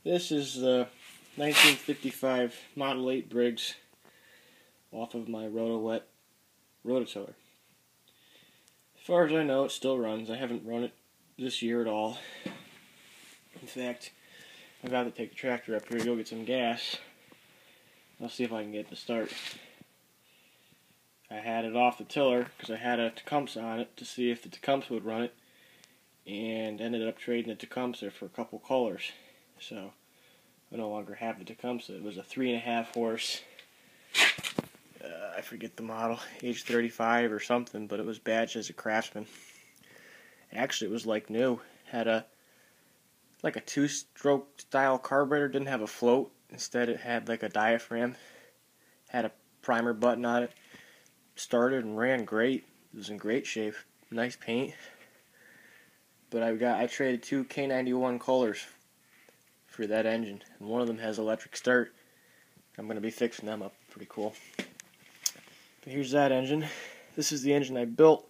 This is the 1955 Model 8 Briggs off of my Roto-Wet rototiller. As far as I know, it still runs. I haven't run it this year at all. In fact, I've got to take the tractor up here to go get some gas. I'll see if I can get it to start. I had it off the tiller because I had a Tecumseh on it to see if the Tecumseh would run it, and ended up trading the Tecumseh for a couple colors. So I no longer have the Tecumseh. It was a 3.5 horse. I forget the model, age 35 or something, but it was badged as a Craftsman. Actually, it was like new. Had a like a 2-stroke style carburetor. Didn't have a float. Instead, it had like a diaphragm. Had a primer button on it. Started and ran great. It was in great shape. Nice paint. But I traded 2 K91 colors for that engine, and one of them has electric start. I'm going to be fixing them up. Pretty cool. But here's that engine. This is the engine I built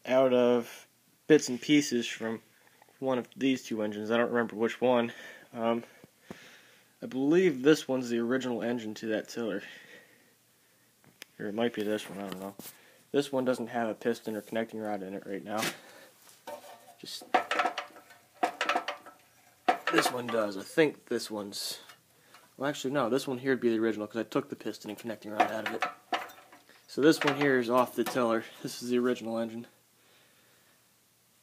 out of bits and pieces from one of these 2 engines. I don't remember which one. I believe this one's the original engine to that tiller. Or it might be this one, I don't know. This one doesn't have a piston or connecting rod in it right now. Just this one does. I think this one's... Well, actually, no. This one here would be the original because I took the piston and connecting rod out of it. So this one here is off the tiller. This is the original engine.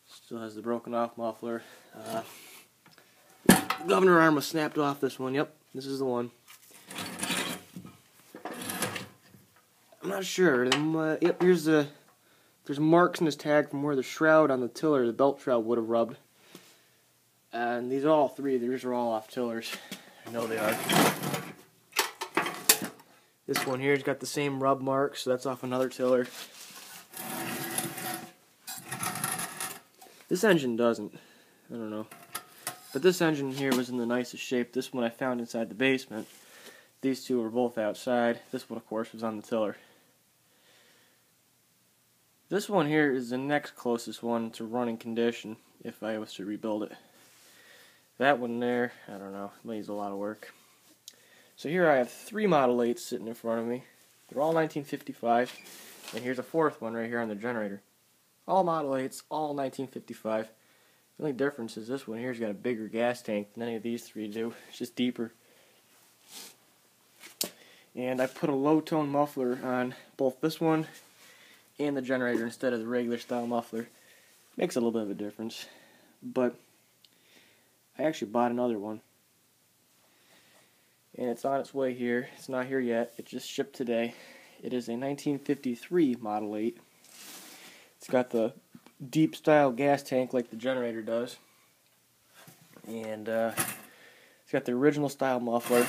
Still has the broken off muffler. Governor arm was snapped off this one. Yep, this is the one. I'm not sure. Yep, there's marks in this tag from where the shroud on the tiller, the belt shroud, would have rubbed. And these are all 3. These are all off tillers. I know they are. This one here's got the same rub marks, so that's off another tiller. This engine doesn't. I don't know. But this engine here was in the nicest shape. This one I found inside the basement. These 2 were both outside. This one, of course, was on the tiller. This one here is the next closest one to running condition if I was to rebuild it. That one there, I don't know, it needs a lot of work. So here I have 3 Model 8s sitting in front of me. They're all 1955, and here's a 4th one right here on the generator. All Model 8s, all 1955. The only difference is this one here's got a bigger gas tank than any of these 3 do. It's just deeper. And I put a low-tone muffler on both this one and the generator instead of the regular style muffler. Makes a little bit of a difference. But I actually bought another one. And it's on its way here. It's not here yet. It just shipped today. It is a 1953 Model 8. It's got the deep style gas tank like the generator does. And it's got the original style muffler.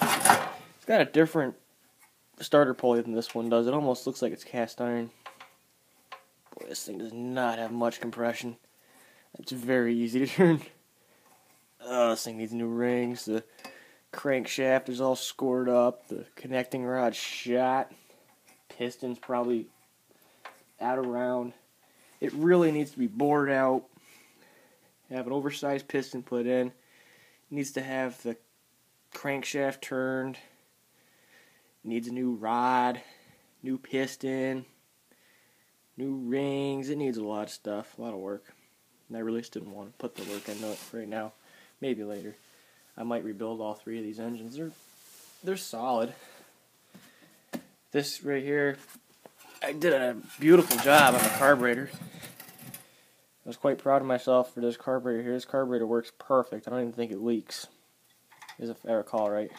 It's got a different starter pulley than this one does. It almost looks like it's cast iron. Boy, this thing does not have much compression. It's very easy to turn. This thing needs new rings. The crankshaft is all scored up. The connecting rod shot. Piston's probably out of round. It really needs to be bored out. Have an oversized piston put in. It needs to have the crankshaft turned. It needs a new rod. New piston. New rings. It needs a lot of stuff. A lot of work. And I really just didn't want to put the work into it right now. Maybe later. I might rebuild all 3 of these engines. They're solid. This right here, I did a beautiful job on the carburetor. I was quite proud of myself for this carburetor here. This carburetor works perfect. I don't even think it leaks, if I recall right.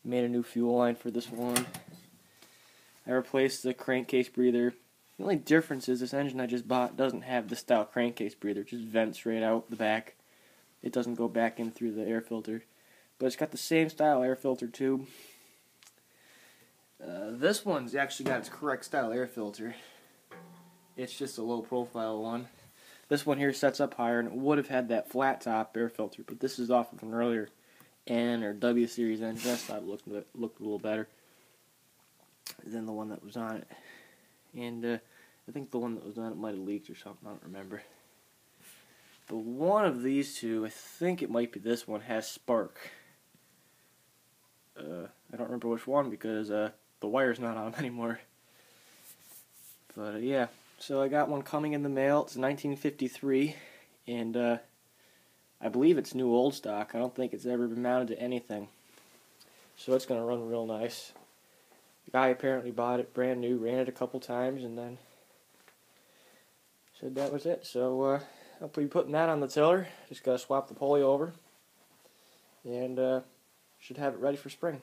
Made a new fuel line for this one. I replaced the crankcase breather. The only difference is this engine I just bought doesn't have this style crankcase breather. It just vents right out the back. It doesn't go back in through the air filter. But it's got the same style air filter tube. This one's actually got its correct style air filter. It's just a low profile one. This one here sets up higher, and it would have had that flat top air filter, but this is off of an earlier N or W series engine. That's thought it looked a little better than the one that was on it. And I think the one that was on it might have leaked or something. I don't remember. But one of these two, I think it might be this one, has spark. I don't remember which one because the wire's not on them anymore. But yeah, so I got one coming in the mail. It's 1953, and I believe it's new old stock. I don't think it's ever been mounted to anything. So it's going to run real nice. The guy apparently bought it brand new, ran it a couple times, and then said that was it. So I'll be putting that on the tiller. Just got to swap the pulley over, and should have it ready for spring.